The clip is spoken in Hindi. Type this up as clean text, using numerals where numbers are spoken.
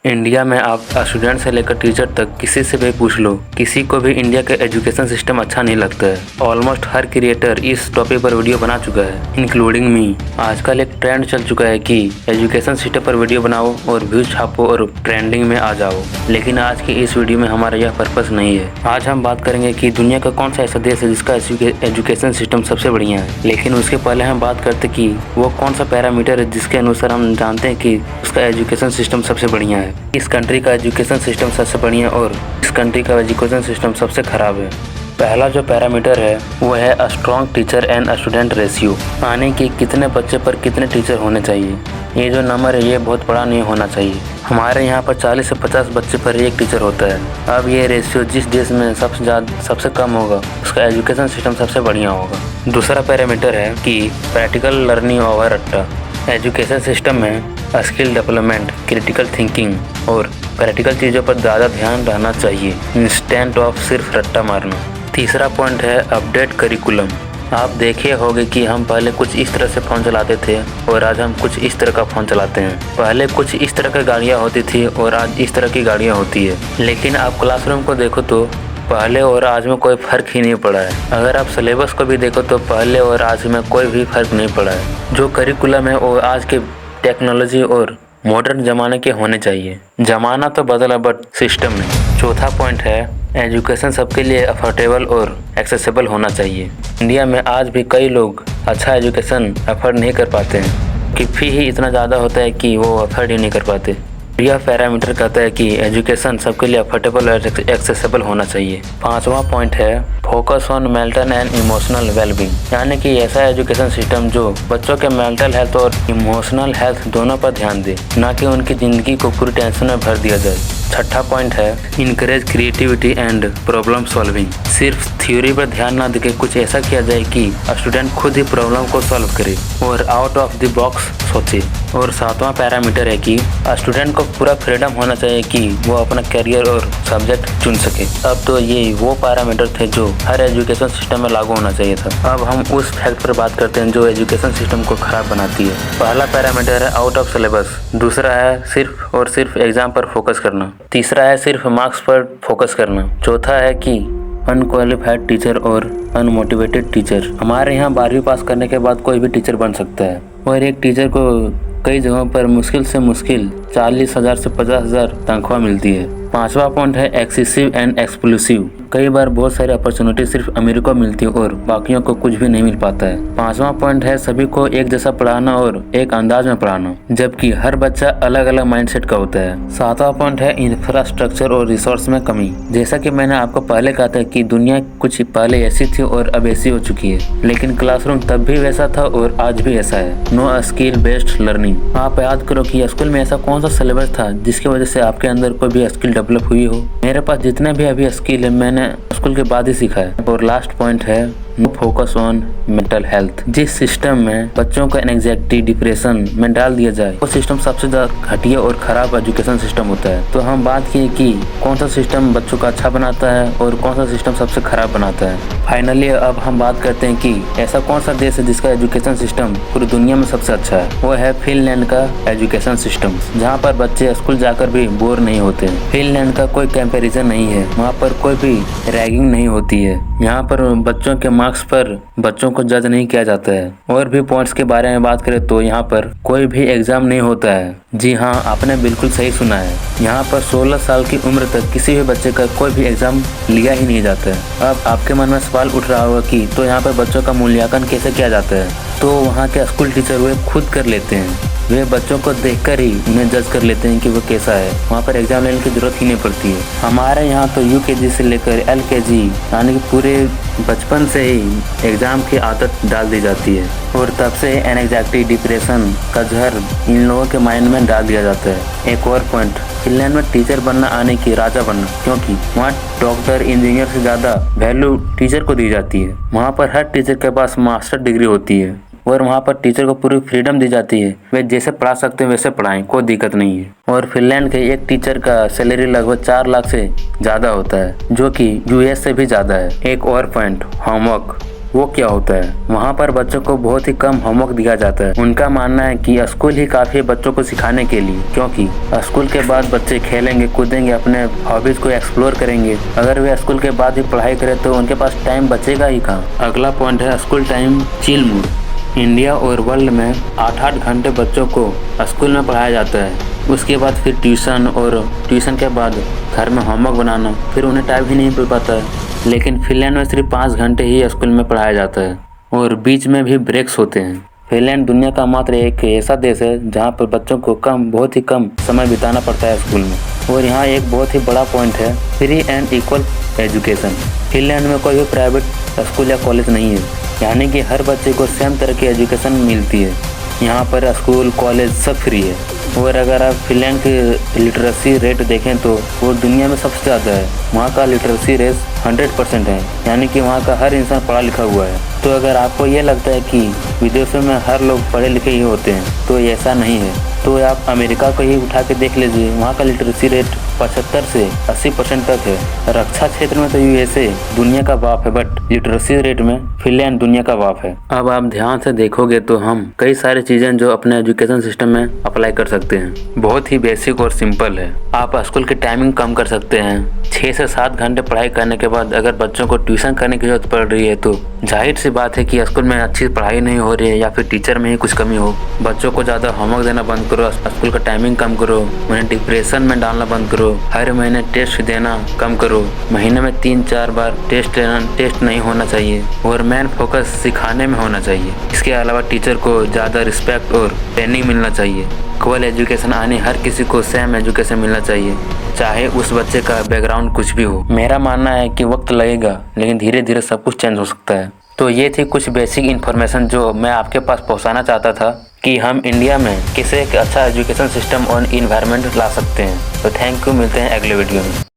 इंडिया में आप स्टूडेंट से लेकर टीचर तक किसी से भी पूछ लो, किसी को भी इंडिया का एजुकेशन सिस्टम अच्छा नहीं लगता है। ऑलमोस्ट हर क्रिएटर इस टॉपिक पर वीडियो बना चुका है, इंक्लूडिंग मी। आजकल एक ट्रेंड चल चुका है कि एजुकेशन सिस्टम पर वीडियो बनाओ और व्यूज छापो और ट्रेंडिंग में आ जाओ। लेकिन आज की इस वीडियो में हमारा यह पर्पस नहीं है। आज हम बात करेंगे कि दुनिया का कौन सा ऐसा देश है जिसका एजुकेशन सिस्टम सबसे बढ़िया है। लेकिन उसके पहले हम बात करते कि वो कौन सा पैरामीटर है जिसके अनुसार हम जानते हैं कि उसका एजुकेशन सिस्टम सबसे बढ़िया है। इस कंट्री का एजुकेशन सिस्टम सबसे बढ़िया और इस कंट्री का एजुकेशन सिस्टम सबसे खराब है। पहला जो पैरामीटर है वो है a strong teacher and student ratio, यानी कि कितने बच्चे पर कितने टीचर होने चाहिए। ये जो नंबर है ये बहुत बड़ा नहीं होना चाहिए। हमारे यहाँ पर 40 से 50 बच्चे पर एक टीचर होता है। अब ये रेशियो जिस देश में सबसे कम होगा उसका एजुकेशन सिस्टम सबसे बढ़िया होगा। दूसरा पैरामीटर है कि प्रैक्टिकल लर्निंग ओवर रट्टा। एजुकेशन सिस्टम में स्किल डेवलपमेंट, क्रिटिकल थिंकिंग और प्रैक्टिकल चीज़ों पर ज़्यादा ध्यान रहना चाहिए इंस्टेंट ऑफ सिर्फ रट्टा मारना। तीसरा पॉइंट है अपडेट करिकुलम। आप देखे होंगे कि हम पहले कुछ इस तरह से फ़ोन चलाते थे और आज हम कुछ इस तरह का फ़ोन चलाते हैं। पहले कुछ इस तरह की गाड़ियाँ होती थी और आज इस तरह की गाड़ियाँ होती है। लेकिन आप क्लासरूम को देखो तो पहले और आज में कोई फ़र्क ही नहीं पड़ा है। अगर आप सिलेबस को भी देखो तो पहले और आज में कोई भी फ़र्क नहीं पड़ा है। जो करिकुलम है वो आज के टेक्नोलॉजी और मॉडर्न ज़माने के होने चाहिए। ज़माना तो बदला बट सिस्टम नहीं। चौथा पॉइंट है एजुकेशन सबके लिए अफोर्डेबल और एक्सेसिबल होना चाहिए। इंडिया में आज भी कई लोग अच्छा एजुकेशन अफोर्ड नहीं कर पाते हैं कि फ़ी ही इतना ज़्यादा होता है कि वो अफोर्ड ही नहीं कर पाते। यह पैरामीटर कहता है कि एजुकेशन सबके लिए अफोर्डेबल और एक्सेसिबल होना चाहिए। पांचवा पॉइंट है focus on mental and emotional wellbeing, यानी कि ऐसा एजुकेशन सिस्टम जो बच्चों के मेंटल हेल्थ और इमोशनल हेल्थ दोनों पर ध्यान दे, ना कि उनकी ज़िंदगी को पूरी टेंशन में भर दिया जाए। छठा पॉइंट है encourage creativity and problem solving. सिर्फ थ्योरी पर ध्यान ना देके कुछ ऐसा किया जाए कि स्टूडेंट खुद ही प्रॉब्लम को सॉल्व करे और आउट ऑफ द बॉक्स सोचे। और सातवां पैरामीटर है कि स्टूडेंट को पूरा फ्रीडम होना चाहिए कि वो अपना करियर और सब्जेक्ट चुन सके। अब तो ये वो पैरामीटर थे जो हर एजुकेशन सिस्टम में लागू होना चाहिए था। अब हम उस फैक्ट पर बात करते हैं जो एजुकेशन सिस्टम को खराब बनाती है। पहला पैरामीटर है आउट ऑफ सिलेबस। दूसरा है सिर्फ और सिर्फ एग्जाम पर फोकस करना। तीसरा है सिर्फ मार्क्स पर फोकस करना। चौथा है कि अनक्वालिफाइड टीचर और अनमोटिवेटेड टीचर। हमारे यहाँ 12वीं पास करने के बाद कोई भी टीचर बन सकता है और एक टीचर को कई जगहों पर मुश्किल से मुश्किल 40,000 से 50,000 तनख्वाह मिलती है। पांचवा पॉइंट है एक्सेसिव एंड एक्सक्लूसिव। कई बार बहुत सारी अपॉर्चुनिटी सिर्फ अमीरों को मिलती है और बाकियों को कुछ भी नहीं मिल पाता है। पांचवा पॉइंट है सभी को एक जैसा पढ़ाना और एक अंदाज में पढ़ाना, जबकि हर बच्चा अलग अलग माइंडसेट का होता है। सातवां पॉइंट है इंफ्रास्ट्रक्चर और रिसोर्स में कमी। जैसा कि मैंने आपको पहले कहा था कि दुनिया कुछ पहले ऐसी थी और अब ऐसी हो चुकी है, लेकिन क्लासरूम तब भी वैसा था और आज भी ऐसा है। No skill based learning. आप याद करो कि स्कूल में ऐसा कौन सा सिलेबस था जिसकी वजह से आपके अंदर कोई भी स्किल डेवलप हुई हो। मेरे पास जितने भी अभी स्किल है मैंने स्कूल के बाद ही सीखा है। और लास्ट पॉइंट है no focus on mental health. जिस सिस्टम में बच्चों को एंग्जाइटी डिप्रेशन में डाल दिया जाए वो सिस्टम सबसे ज्यादा घटिया और खराब एजुकेशन सिस्टम होता है। तो हम बात किए कि कौन सा सिस्टम बच्चों का अच्छा बनाता है और कौन सा सिस्टम सबसे खराब बनाता है। फाइनली अब हम बात करते हैं कि ऐसा कौन सा देश है जिसका एजुकेशन सिस्टम पूरी दुनिया में सबसे अच्छा है। वो है फिनलैंड का एजुकेशन सिस्टम, जहाँ पर बच्चे स्कूल जाकर भी बोर नहीं होते। फिनलैंड का कोई कंपैरिजन नहीं है, वहाँ पर कोई भी रैगिंग नहीं होती है। यहाँ पर बच्चों के मार्क्स पर बच्चों को जज नहीं किया जाता है। और भी पॉइंट्स के बारे में बात करें तो यहाँ पर कोई भी एग्जाम नहीं होता है। जी हाँ, आपने बिल्कुल सही सुना है। यहाँ पर 16 साल की उम्र तक किसी भी बच्चे का कोई भी एग्जाम लिया ही नहीं जाता है। अब आपके मन में सवाल उठ रहा होगा कि तो यहाँ पर बच्चों का मूल्यांकन कैसे किया जाता है। तो वहाँ के स्कूल टीचर वे खुद कर लेते हैं। वे बच्चों को देखकर ही उन्हें जज कर लेते हैं कि वो कैसा है। वहाँ पर एग्जाम लेने की जरूरत ही नहीं पड़ती है। हमारे यहाँ तो UKG से लेकर LKG यानी कि पूरे बचपन से ही एग्जाम की आदत डाल दी जाती है और तब से एंग्जाइटी डिप्रेशन का जहर इन लोगों के माइंड में डाल दिया जाता है। एक और पॉइंट, फिनलैंड में टीचर बनना आने की राजा बनना, क्योंकि वहाँ डॉक्टर इंजीनियर से ज़्यादा वैल्यू टीचर को दी जाती है। वहाँ पर हर टीचर के पास मास्टर डिग्री होती है और वहाँ पर टीचर को पूरी फ्रीडम दी जाती है। वे जैसे पढ़ा सकते हैं वैसे पढ़ाएं, कोई दिक्कत नहीं है। और फिनलैंड के एक टीचर का सैलरी लगभग 4 लाख से ज़्यादा होता है, जो कि US से भी ज़्यादा है। एक और पॉइंट, होमवर्क। वो क्या होता है? वहाँ पर बच्चों को बहुत ही कम होमवर्क दिया जाता है। उनका मानना है कि स्कूल ही काफी है बच्चों को सिखाने के लिए, क्योंकि स्कूल के बाद बच्चे खेलेंगे कूदेंगे, अपने हॉबीज को एक्सप्लोर करेंगे। अगर वे स्कूल के बाद भी पढ़ाई करें तो उनके पास टाइम बचेगा ही कहाँ। अगला पॉइंट है school time chill mood. India और वर्ल्ड में 8-8 घंटे बच्चों को स्कूल में पढ़ाया जाता है। उसके बाद फिर ट्यूशन, और ट्यूशन के बाद घर में होमवर्क बनाना, फिर उन्हें टाइम ही नहीं मिल पाता है। लेकिन फिनलैंड में सिर्फ 5 घंटे ही स्कूल में पढ़ाया जाता है और बीच में भी ब्रेक्स होते हैं। फिनलैंड दुनिया का मात्र एक ऐसा देश है जहाँ पर बच्चों को बहुत ही कम समय बिताना पड़ता है स्कूल में। और यहाँ एक बहुत ही बड़ा पॉइंट है free and equal education. Finland में कोई भी प्राइवेट स्कूल या कॉलेज नहीं है, यानी कि हर बच्चे को सेम तरह की एजुकेशन मिलती है। यहाँ पर स्कूल कॉलेज सब फ्री है। और अगर आप फिनलैंड की लिटरेसी रेट देखें तो वो दुनिया में सबसे ज़्यादा है। वहाँ का लिटरेसी रेट 100% है, यानी कि वहाँ का हर इंसान पढ़ा लिखा हुआ है। तो अगर आपको ये लगता है कि विदेशों में हर लोग पढ़े लिखे ही होते हैं, तो ऐसा नहीं है। तो आप अमेरिका को ही उठा के देख लीजिए, वहाँ का लिटरेसी रेट 75 से 80% तक है। रक्षा क्षेत्र में तो यूएसए दुनिया का बाप है, बट लिटरेसी रेट में फिनलैंड दुनिया का बाप है। अब आप ध्यान से देखोगे तो हम कई सारी चीजें जो अपने एजुकेशन सिस्टम में अप्लाई कर सकते हैं। बहुत ही बेसिक और सिंपल है। आप स्कूल की टाइमिंग कम कर सकते हैं। 6 से 7 घंटे पढ़ाई करने के बाद अगर बच्चों को ट्यूशन करने की जरूरत पड़ रही है तो जाहिर सी बात है कि स्कूल में अच्छी पढ़ाई नहीं हो रही है या फिर टीचर में ही कुछ कमी हो। बच्चों को ज़्यादा होमवर्क देना बंद करो, स्कूल का टाइमिंग कम करो, उन्हें डिप्रेशन में डालना बंद करो, हर महीने टेस्ट देना कम करो, महीने में 3-4 बार टेस्ट नहीं होना चाहिए और मेन फोकस सिखाने में होना चाहिए। इसके अलावा टीचर को ज़्यादा रिस्पेक्ट और ट्रेनिंग मिलना चाहिए। इक्वल एजुकेशन आने हर किसी को सेम एजुकेशन मिलना चाहिए, चाहे उस बच्चे का बैकग्राउंड कुछ भी हो। मेरा मानना है कि वक्त लगेगा, लेकिन धीरे धीरे सब कुछ चेंज हो सकता है। तो ये थी कुछ बेसिक इन्फॉर्मेशन जो मैं आपके पास पहुंचाना चाहता था कि हम इंडिया में कैसे एक अच्छा एजुकेशन सिस्टम और इन्वायरमेंट ला सकते हैं। तो थैंक यू, मिलते हैं अगले वीडियो में।